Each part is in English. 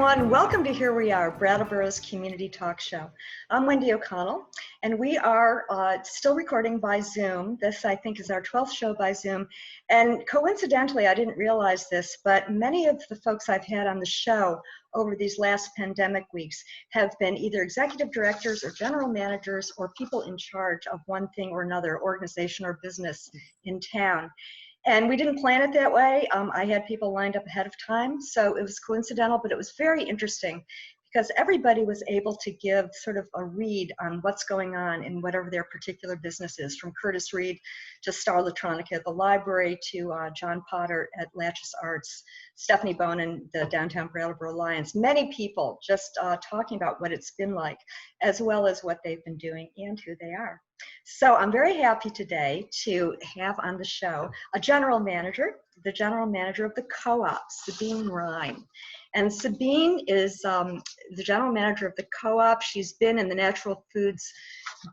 everyone. Welcome to Here We Are, Brattleboro's community talk show. I'm Wendy O'Connell, and we are still recording by Zoom. This, I think, is our 12th show by Zoom. And coincidentally, I didn't realize this, but many of the folks I've had on the show over these last pandemic weeks have been either executive directors or general managers or people in charge of one thing or another, organization or business in town. And we didn't plan it that way. I had people lined up ahead of time, so it was coincidental, but it was very interesting because everybody was able to give sort of a read on what's going on in whatever their particular business is, from Curtis Reed to Star Electronica at the library to John Potter at Latches Arts, Stephanie Bonin, the Downtown Brattleboro Lions. Many people just talking about what it's been like, as well as what they've been doing and who they are. So I'm very happy today to have on the show a general manager, the general manager of the Co-op, Sabine Rhyne. And Sabine is the general manager of the Co-op. She's been in the natural foods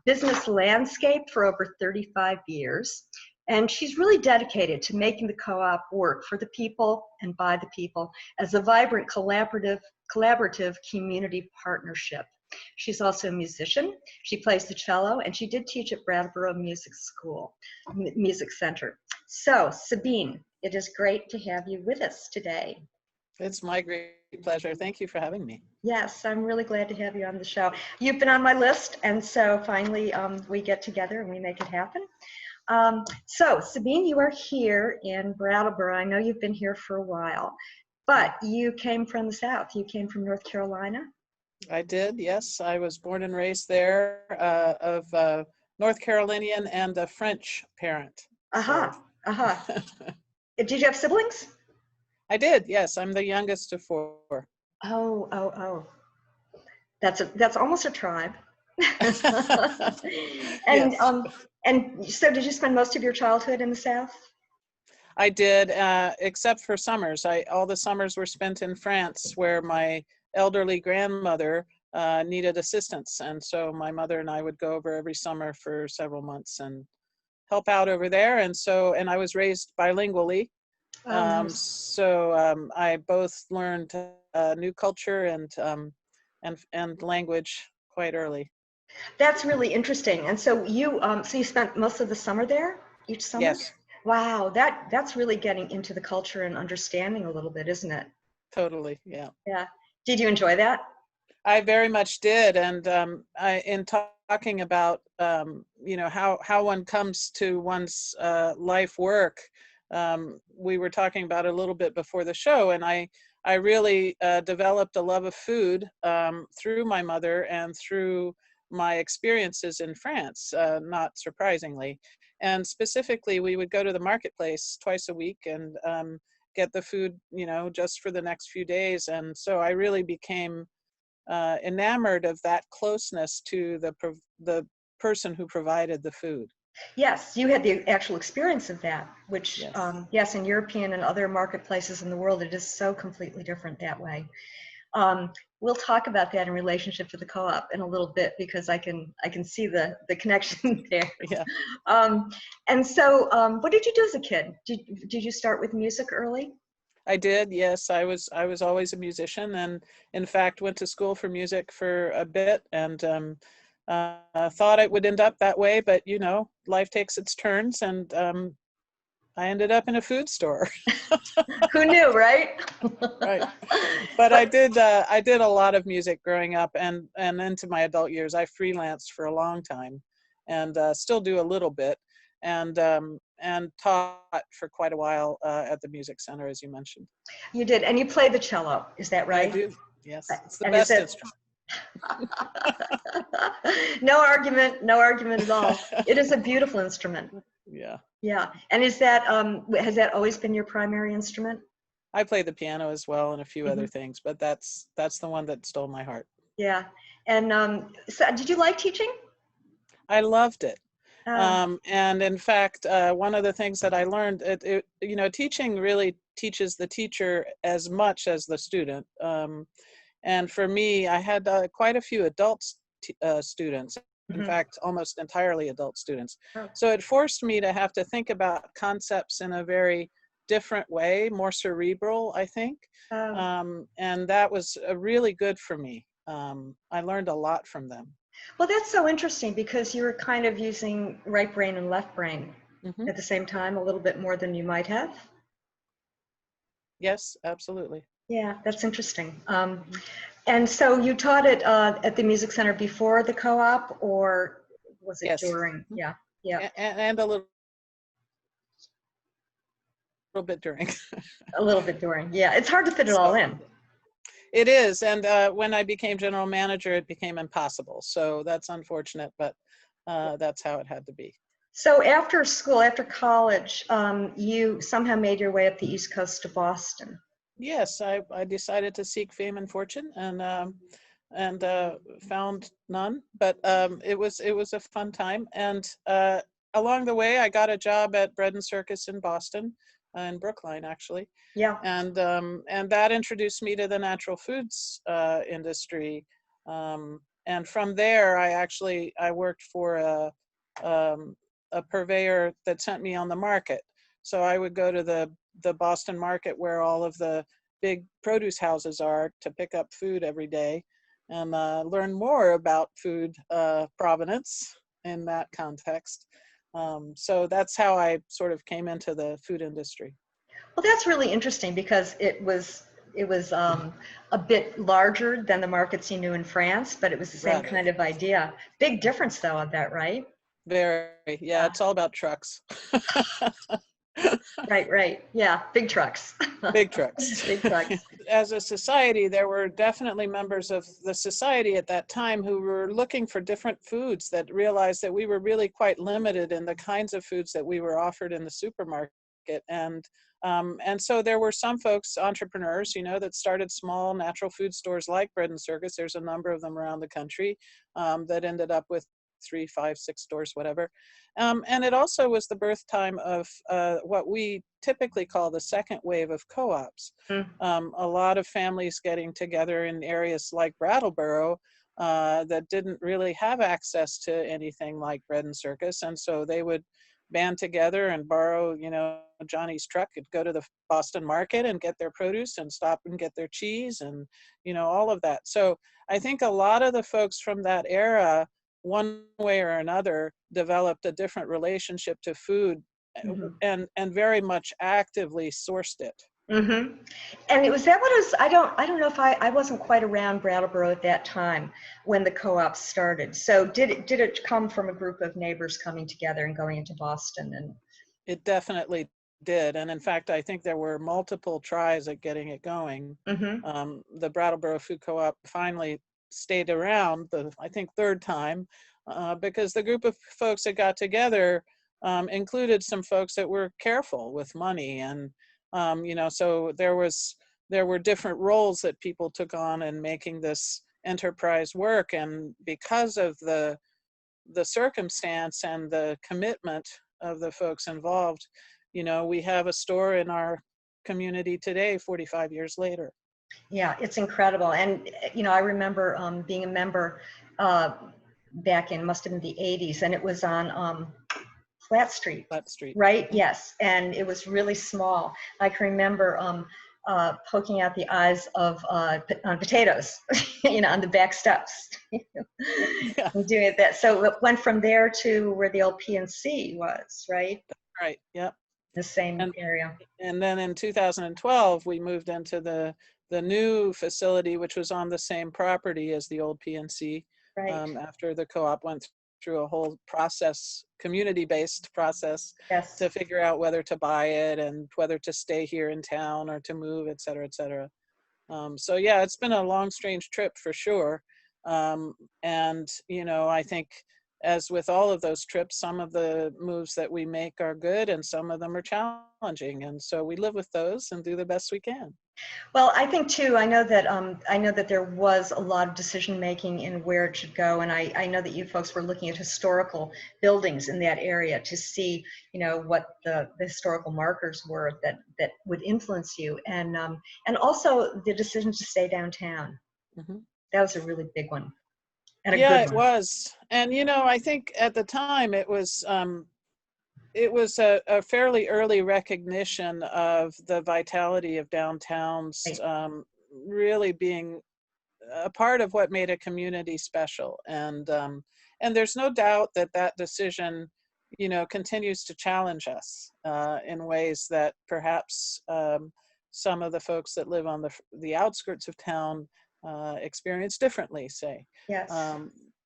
business landscape for over 35 years. And she's really dedicated to making the Co-op work for the people and by the people as a vibrant collaborative community partnership. She's also a musician. She plays the cello, and she did teach at Brattleboro Music Center. So, Sabine, it is great to have you with us today. It's my great pleasure. Thank you for having me. Yes, I'm really glad to have you on the show. You've been on my list, and so finally we get together and we make it happen. So, Sabine, you are here in Brattleboro. I know you've been here for a while, but you came from the South. You came from North Carolina. I did, yes. I was born and raised there of North Carolinian and a French parent. Did you have siblings? I did, yes. I'm the youngest of four. Oh. That's almost a tribe. And Yes. And so did you spend most of your childhood in the South? I did, except for summers. All the summers were spent in France, where my elderly grandmother needed assistance, and so my mother and I would go over every summer for several months and help out over there. And I was raised bilingually, so I both learned new culture and language quite early. That's really interesting. And so you spent most of the summer there, each summer? Yes. Wow, that's really getting into the culture and understanding a little bit, isn't it? Totally, yeah. Yeah. Did you enjoy that? I very much did, and in talking about how one comes to one's life work, we were talking about it a little bit before the show, and I really developed a love of food through my mother and through my experiences in France, not surprisingly. And specifically, we would go to the marketplace twice a week and get the food, just for the next few days. And so I really became enamored of that closeness to the person who provided the food. Yes, you had the actual experience of that, which, Yes. yes, in European and other marketplaces in the world, it is so completely different that way. We'll talk about that in relationship to the Co-op in a little bit, because I can see the connection there. Yeah. And so, what did you do as a kid? Did you start with music early? I did, yes. I was always a musician, and in fact went to school for music for a bit, and thought it would end up that way, but life takes its turns, and I ended up in a food store. Who knew, right? Right. But I did a lot of music growing up, and into my adult years. I freelanced for a long time, and still do a little bit, and taught for quite a while at the Music Center, as you mentioned. You did, and you play the cello, is that right? I do, yes. It's the And best instrument. No argument at all. It is a beautiful instrument. Yeah. Yeah. And is that has that always been your primary instrument? I play the piano as well and a few other things, but that's the one that stole my heart. Yeah. And so did you like teaching? I loved it. And in fact, one of the things that I learned, teaching really teaches the teacher as much as the student. And for me, I had quite a few adult students, in fact, almost entirely adult students. So it forced me to have to think about concepts in a very different way, more cerebral, I think. And that was really good for me. I learned a lot from them. Well, that's so interesting because you were kind of using right brain and left brain Hmm. at the same time, a little bit more than you might have. Yes, absolutely. Yeah, that's interesting. And so you taught it at the music center before the co-op, or was it Yes. during? Yeah, yeah, And a little bit during. a little bit during. Yeah, it's hard to fit it all So in. it is. And when I became general manager, it became impossible. So that's unfortunate, but that's how it had to be. So after school, after college, you somehow made your way up the East Coast to Boston. Yes, I decided to seek fame and fortune, and found none. But it was a fun time. And along the way, I got a job at Bread and Circus in Boston, in Brookline, actually. Yeah. And that introduced me to the natural foods industry. And from there, I worked for a purveyor that sent me on the market. So I would go to the Boston market where all of the big produce houses are to pick up food every day, and learn more about food provenance in that context. So that's how I sort of came into the food industry. Well, that's really interesting because it was a bit larger than the markets you knew in France, but it was the same Right. kind of idea. Big difference though, I bet, right? Very, yeah, it's all about trucks. Right, right. Yeah, big trucks. Big trucks. Big trucks. As a society, there were definitely members of the society at that time who were looking for different foods, that realized that we were really quite limited in the kinds of foods that we were offered in the supermarket. And so there were some folks, entrepreneurs, that started small natural food stores like Bread and Circus. There's a number of them around the country, that ended up with 3, 5, 6 stores, whatever. And it also was the birth time of what we typically call the second wave of co-ops. Mm. A lot of families getting together in areas like Brattleboro that didn't really have access to anything like Bread and Circus. And so they would band together and borrow, Johnny's truck, and go to the Boston market and get their produce and stop and get their cheese and, all of that. So I think a lot of the folks from that era, one way or another, developed a different relationship to food, Mm-hmm. and very much actively sourced it. Mm-hmm. And it was that what it was, I don't know if I wasn't quite around Brattleboro at that time when the co-op started. So did it come from a group of neighbors coming together and going into Boston? And It definitely did. And in fact, I think there were multiple tries at getting it going. mm-hmm. The Brattleboro Food Co-op finally stayed around I think, third time, because the group of folks that got together included some folks that were careful with money. And, so there were different roles that people took on in making this enterprise work. And because of the circumstance and the commitment of the folks involved, we have a store in our community today, 45 years later. Yeah, it's incredible. And, I remember being a member uh, back in, must have been the 80s, and it was on Flat Street, Flat Street. right? Yes. And it was really small. I can remember poking out the eyes of on potatoes, on the back steps. Yeah. And doing that. So it went from there to where the old PNC was, right? Right. Yep. The same And area. and then in 2012, we moved into the new facility, which was on the same property as the old PNC. Right. After the co-op went through a whole process, community-based process, Yes. to figure out whether to buy it and whether to stay here in town or to move, et cetera, et cetera. So yeah, it's been a long, strange trip for sure. And, I think, as with all of those trips, some of the moves that we make are good and some of them are challenging. And so we live with those and do the best we can. Well, I think too, I know that there was a lot of decision making in where it should go. And I know that you folks were looking at historical buildings in that area to see, what the historical markers were that would influence you. And also the decision to stay downtown. Mm-hmm. That was a really big one and a Yeah, good it one. was. And, I think at the time it was, it was a fairly early recognition of the vitality of downtowns Right. really being a part of what made a community special. And there's no doubt that that decision, continues to challenge us in ways that perhaps some of the folks that live on the outskirts of town experience differently, say. Yes.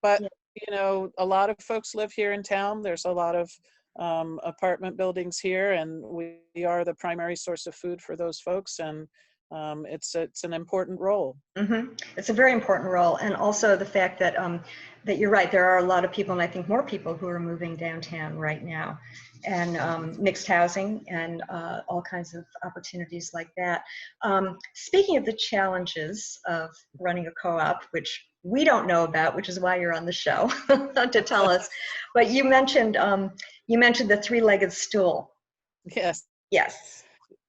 But, Yeah. a lot of folks live here in town. There's a lot of apartment buildings here, and we are the primary source of food for those folks. And it's an important role. It's a very important role, and also the fact that that you're right. There are a lot of people, and I think more people who are moving downtown right now, and mixed housing and all kinds of opportunities like that. Speaking of the challenges of running a co-op, which we don't know about, which is why you're on the show to tell us. But you mentioned the three-legged stool. Yes. Yes.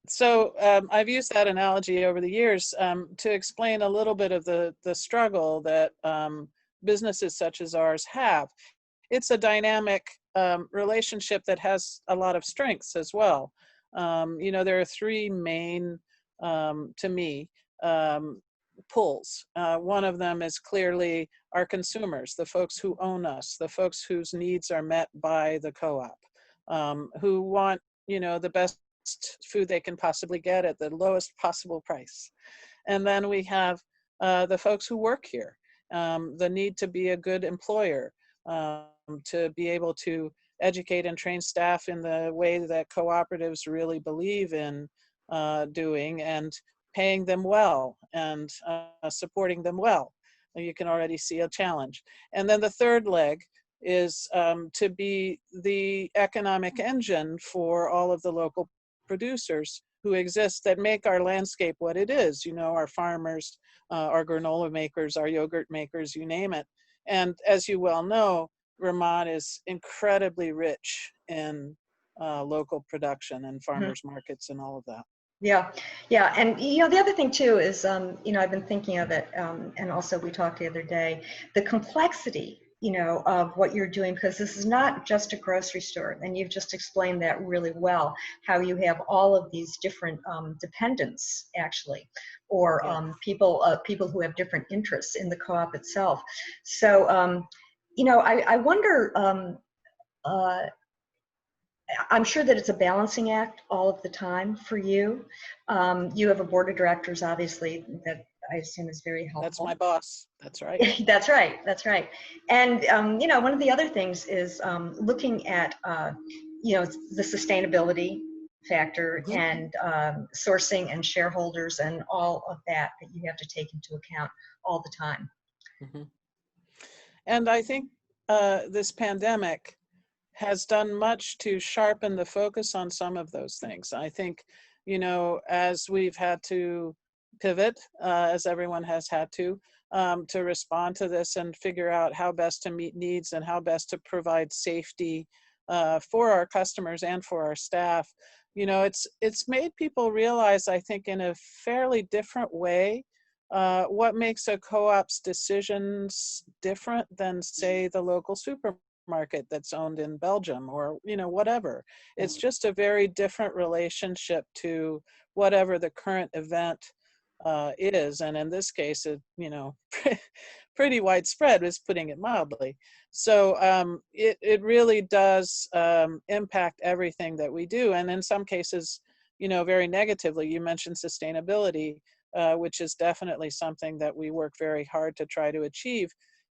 So I've used that analogy over the years to explain a little bit of the struggle that businesses such as ours have. It's a dynamic relationship that has a lot of strengths as well. There are three main, to me, pulls. One of them is clearly our consumers, the folks who own us, the folks whose needs are met by the co-op, who want, the best food they can possibly get at the lowest possible price. And then we have the folks who work here, the need to be a good employer, to be able to educate and train staff in the way that cooperatives really believe in doing, and paying them well and supporting them well. You can already see a challenge. And then the third leg is to be the economic engine for all of the local producers who exist that make our landscape what it is. Our farmers, our granola makers, our yogurt makers, you name it. And as you well know, Vermont is incredibly rich in local production and farmers markets and all of that. Yeah, yeah, and the other thing too is, I've been thinking of it, and also we talked the other day, the complexity, of what you're doing, because this is not just a grocery store, and you've just explained that really well, how you have all of these different dependents, actually, or people who have different interests in the co-op itself. So, I wonder. I'm sure that it's a balancing act all of the time for you. You have a board of directors, obviously, that I assume is very helpful. That's my boss. That's right. That's right. That's right. And, one of the other things is looking at, the sustainability factor and sourcing and shareholders and all of that you have to take into account all the time. And I think this pandemic has done much to sharpen the focus on some of those things. I think, as we've had to pivot, as everyone has had to respond to this and figure out how best to meet needs and how best to provide safety for our customers and for our staff, it's made people realize, I think, in a fairly different way, what makes a co-op's decisions different than, say, the local supermarket that's owned in Belgium or, whatever. It's just a very different relationship to whatever the current event is. And in this case, it, pretty widespread, is putting it mildly. So it really does impact everything that we do. And in some cases, very negatively. You mentioned sustainability, which is definitely something that we work very hard to try to achieve.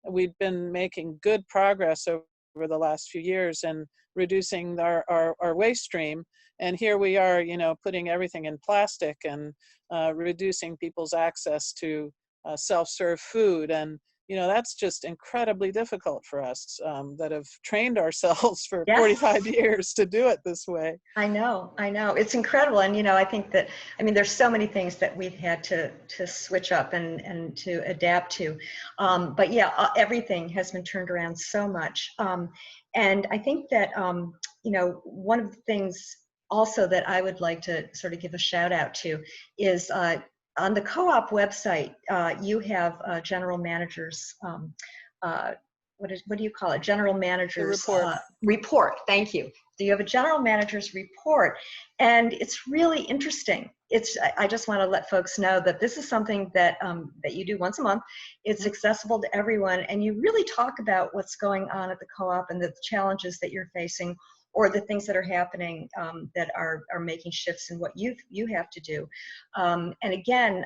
We've been making good progress over the last few years and reducing our waste stream. And here we are, putting everything in plastic and reducing people's access to self-serve food. And, that's just incredibly difficult for us that have trained ourselves for 45 years to do it this way. I know. It's incredible. And, I think that, there's so many things that we've had to switch up and to adapt to. But yeah, everything has been turned around so much. And I think that, one of the things also that I would like to sort of give a shout out to is on the co-op website, you have general managers, what do you call it? General managers report. Report. Thank you. you have a general manager's report, and it's really interesting. I just want to let folks know that this is something that that you do once a month. It's accessible to everyone, and you really talk about what's going on at the co-op and the challenges that you're facing, or the things that are happening that are making shifts in what you have to do. And again,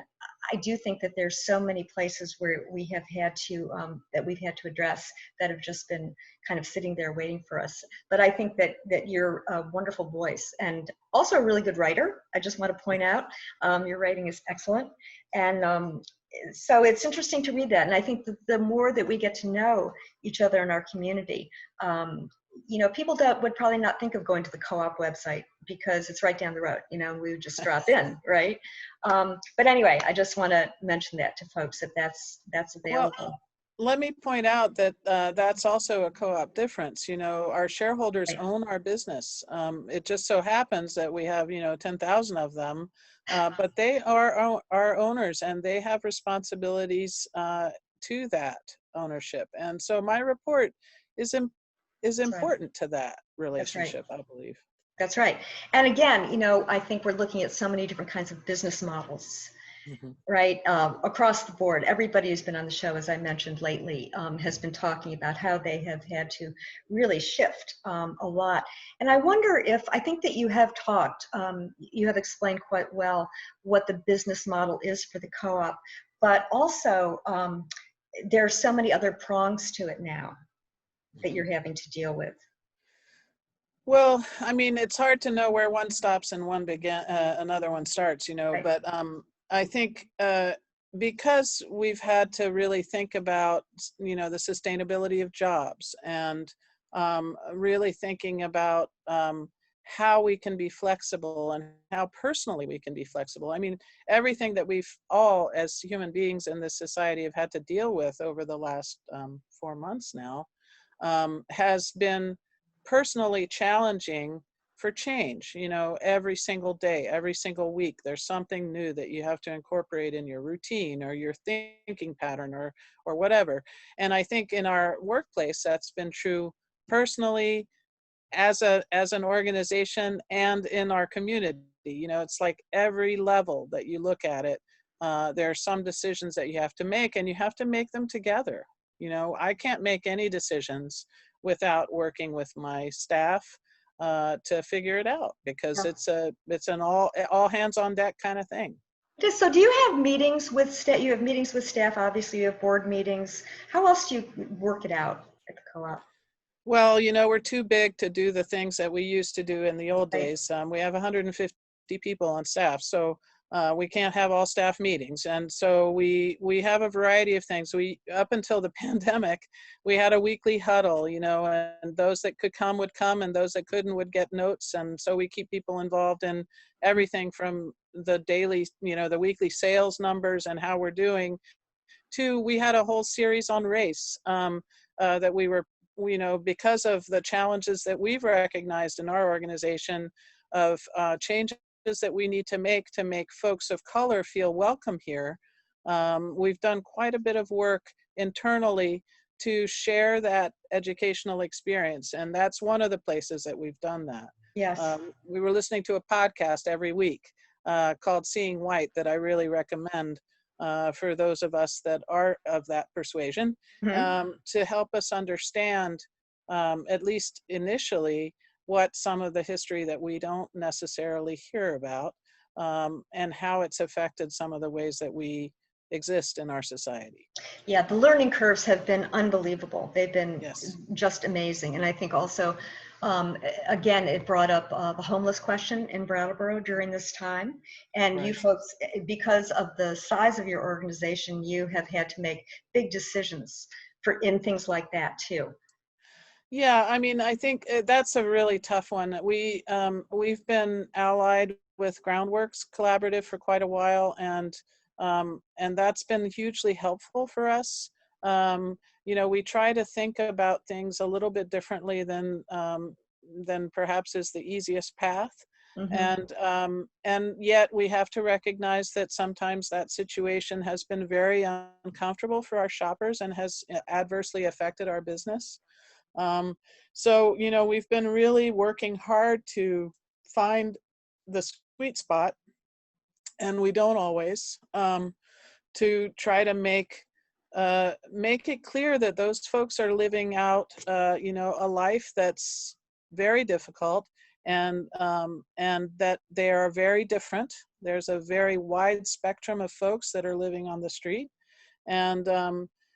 I do think that there's so many places where we have had to that we've had to address that have just been kind of sitting there waiting for us. But I think that you're a wonderful voice and also a really good writer. I just want to point out your writing is excellent, and so it's interesting to read that. And I think that the more that we get to know each other in our community, you know, people would probably not think of going to the co-op website because it's right down the road. You know, we would just drop in, right? But anyway, I just want to mention that to folks that that's available. Well, let me point out that that's also a co-op difference. You know, our shareholders Right. own our business. It just so happens that we have, 10,000 of them, but they are our owners, and they have responsibilities to that ownership. And so my report is important to that relationship, I believe. That's right. And again, you know, I think we're looking at so many different kinds of business models, right? Across the board. Everybody who's been on the show, as I mentioned lately, has been talking about how they have had to really shift a lot. And I wonder if, I think that you have talked, you have explained quite well what the business model is for the co-op, but also there are so many other prongs to it now that you're having to deal with. Well, I mean, it's hard to know where one stops and another one starts, Right. but I think because we've had to really think about, the sustainability of jobs, and really thinking about how we can be flexible and how personally we can be flexible. I mean, everything that we've all, as human beings in this society, have had to deal with over the last 4 months now has been personally challenging for change. Every single day, every single week, there's something new that you have to incorporate in your routine or your thinking pattern or whatever. And I think in our workplace, that's been true personally, as an organization, and in our community. It's like every level that you look at it, there are some decisions that you have to make, and you have to make them together. I can't make any decisions without working with my staff to figure it out, because it's an all hands on deck kind of thing. So do you have meetings with staff? You have meetings with staff, obviously you have board meetings. How else do you work it out at the co-op? Well, we're too big to do the things that we used to do in the old Right. days. We have 150 people on staff, so we can't have all staff meetings. And so we have a variety of things. Up until the pandemic, we had a weekly huddle, and those that could come would come, and those that couldn't would get notes. And so we keep people involved in everything from the daily, the weekly sales numbers and how we're doing, to we had a whole series on race that we were, because of the challenges that we've recognized in our organization of changes that we need to make folks of color feel welcome here. We've done quite a bit of work internally to share that educational experience, and that's one of the places that we've done that. Yes. We were listening to a podcast every week called Seeing White that I really recommend for those of us that are of that persuasion, to help us understand, at least initially, what some of the history that we don't necessarily hear about, and how it's affected some of the ways that we exist in our society. Yeah, the learning curves have been unbelievable. They've been Yes. just amazing. And I think also, again, it brought up the homeless question in Brattleboro during this time. And Right. you folks, because of the size of your organization, you have had to make big decisions in things like that too. Yeah, I mean, I think that's a really tough one. We've been allied with Groundworks Collaborative for quite a while, and that's been hugely helpful for us. We try to think about things a little bit differently than perhaps is the easiest path. And yet we have to recognize that sometimes that situation has been very uncomfortable for our shoppers and has adversely affected our business. So, we've been really working hard to find the sweet spot, and we don't always, to try to make it clear that those folks are living out, a life that's very difficult, and that they are very different. There's a very wide spectrum of folks that are living on the street, and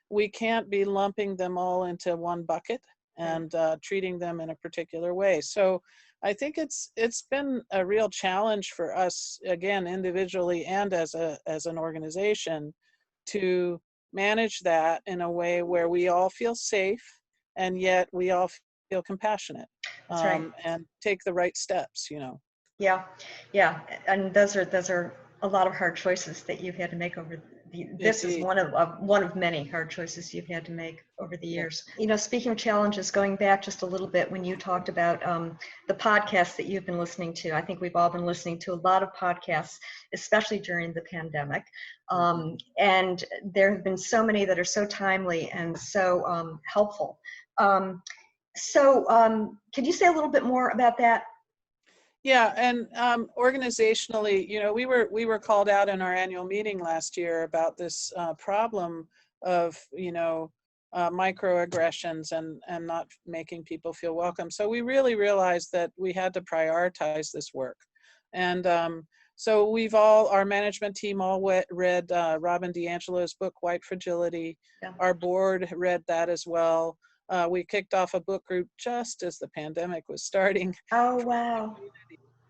we can't be lumping them all into one bucket and treating them in a particular way. So I think it's been a real challenge for us, again, individually and as an organization, to manage that in a way where we all feel safe and yet we all feel compassionate, That's right. and take the right steps. Yeah, yeah, and those are a lot of hard choices that you've had to make over this is Indeed. one of many hard choices you've had to make over the Yeah. years. Speaking of challenges, going back just a little bit when you talked about the podcasts that you've been listening to, I think we've all been listening to a lot of podcasts, especially during the pandemic, and there have been so many that are so timely and so helpful. Could you say a little bit more about that? Yeah, and organizationally, we were called out in our annual meeting last year about this problem of, microaggressions and not making people feel welcome. So we really realized that we had to prioritize this work. And so our management team all read Robin DiAngelo's book, White Fragility. Yeah. Our board read that as well. We kicked off a book group just as the pandemic was starting. Oh, wow.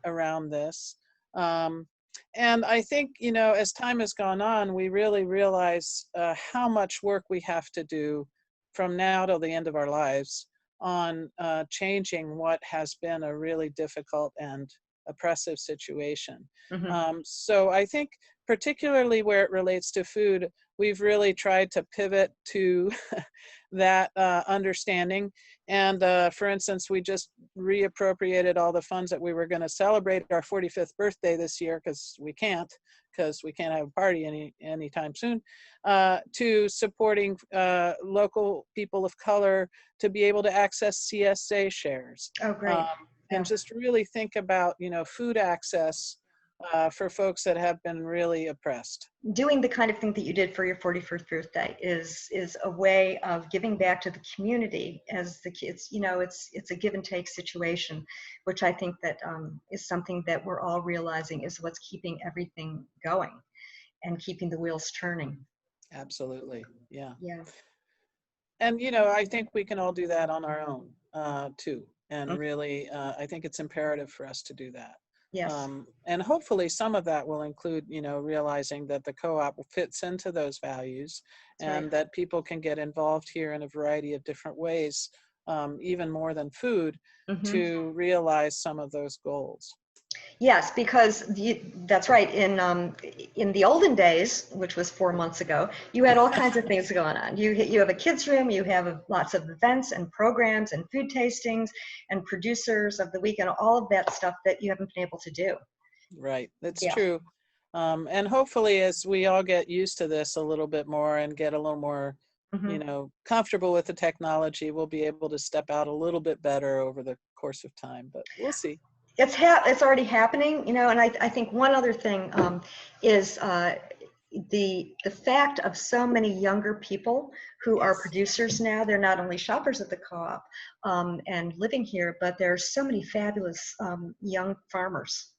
Around this. And I think, as time has gone on, we really realize how much work we have to do from now till the end of our lives on changing what has been a really difficult and oppressive situation. So I think particularly where it relates to food, we've really tried to pivot to that understanding. And for instance, we just reappropriated all the funds that we were going to celebrate our 45th birthday this year, because we can't have a party anytime soon, to supporting local people of color to be able to access CSA shares. Oh, great. And just really think about, food access for folks that have been really oppressed. Doing the kind of thing that you did for your 41st birthday is a way of giving back to the community as the kids. It's a give and take situation, which I think that is something that we're all realizing is what's keeping everything going and keeping the wheels turning. Absolutely. Yeah. Yeah. And, I think we can all do that on our own too. And really, I think it's imperative for us to do that. Yes. And hopefully some of that will include, realizing that the co-op fits into those values. That's and right. That people can get involved here in a variety of different ways, even more than food, to realize some of those goals. Yes, because that's right. In the olden days, which was 4 months ago, you had all kinds of things going on. You have a kids' room, you have lots of events and programs and food tastings and producers of the week and all of that stuff that you haven't been able to do. Right, that's true. And hopefully, as we all get used to this a little bit more and get a little more, comfortable with the technology, we'll be able to step out a little bit better over the course of time. But we'll see. It's already happening, and I think one other thing is the fact of so many younger people who are producers now. They're not only shoppers at the co-op and living here, but there's so many fabulous young farmers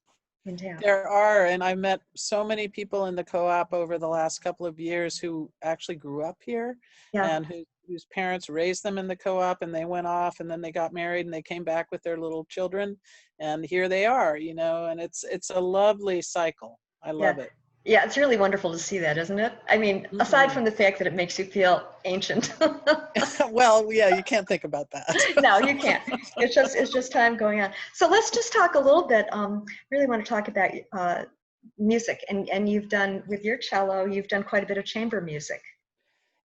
in town. There are, and I've met so many people in the co-op over the last couple of years who actually grew up here and whose parents raised them in the co-op, and they went off and then they got married and they came back with their little children, and here they are, and it's a lovely cycle. I love it. Yeah, it's really wonderful to see that, isn't it? I mean, aside from the fact that it makes you feel ancient. Well, yeah, you can't think about that. No, you can't. It's just time going on. So let's just talk a little bit. Really want to talk about music, and you've done with your cello. You've done quite a bit of chamber music.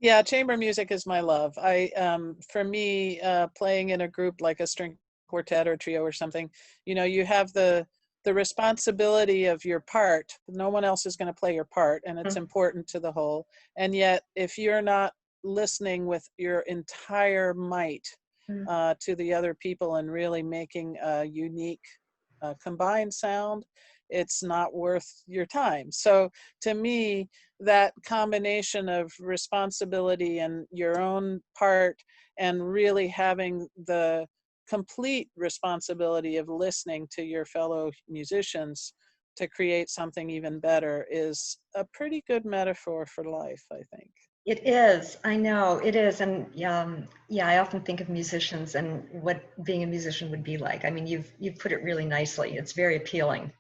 Yeah, chamber music is my love. For me, playing in a group like a string quartet or trio or something, you have the responsibility of your part. No one else is going to play your part, and it's important to the whole. And yet, if you're not listening with your entire might, to the other people and really making a unique combined sound, it's not worth your time. So to me, that combination of responsibility and your own part and really having the complete responsibility of listening to your fellow musicians to create something even better is a pretty good metaphor for life, I think. It is. I know it is. And yeah, I often think of musicians and what being a musician would be like. I mean, you've put it really nicely. It's very appealing.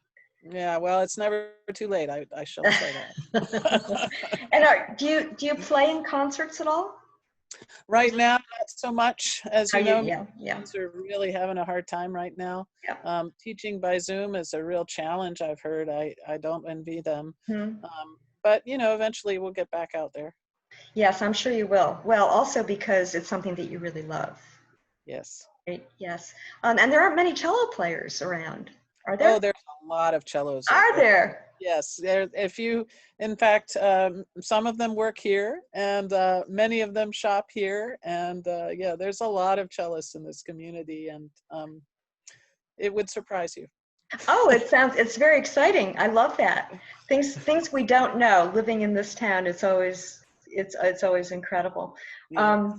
Yeah, well, it's never too late. I shall say that. And do you play in concerts at all? Right now, not so much. As you know, Yeah. musicians are really having a hard time right now. Yeah. Teaching by Zoom is a real challenge, I've heard. I don't envy them. Hmm. But, you know, eventually we'll get back out there. Yes, I'm sure you will. Well, also because it's something that you really love. Yes. Right? Yes. And there aren't many cello players around, are there? Oh, there's a lot of cellos. Are there? Yes, if you, in fact, some of them work here, and many of them shop here, and yeah, there's a lot of cellists in this community, and it would surprise you. Oh, it's very exciting. I love that. Things we don't know living in this town. It's always incredible. Yeah.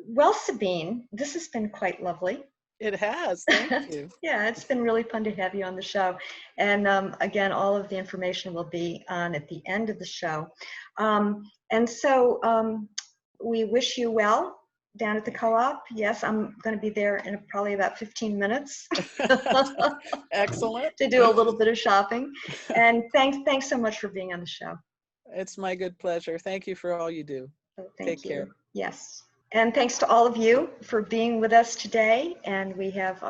Well, Sabine, this has been quite lovely. It has. Thank you. Yeah, it's been really fun to have you on the show. And again, all of the information will be on at the end of the show. And so we wish you well down at the co-op. Yes, I'm going to be there in probably about 15 minutes. Excellent. To do a little bit of shopping. And thanks so much for being on the show. It's my good pleasure. Thank you for all you do. So Take care. Yes. And thanks to all of you for being with us today. And we have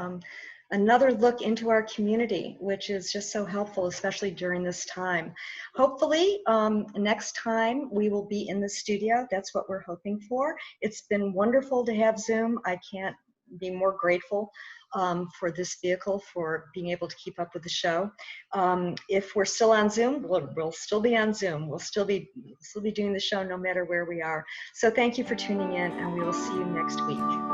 another look into our community, which is just so helpful, especially during this time. Hopefully, next time we will be in the studio. That's what we're hoping for. It's been wonderful to have Zoom. I can't be more grateful for this vehicle, for being able to keep up with the show. If we're still on Zoom, we'll still be on Zoom. We'll still be doing the show no matter where we are. So thank you for tuning in, and we will see you next week.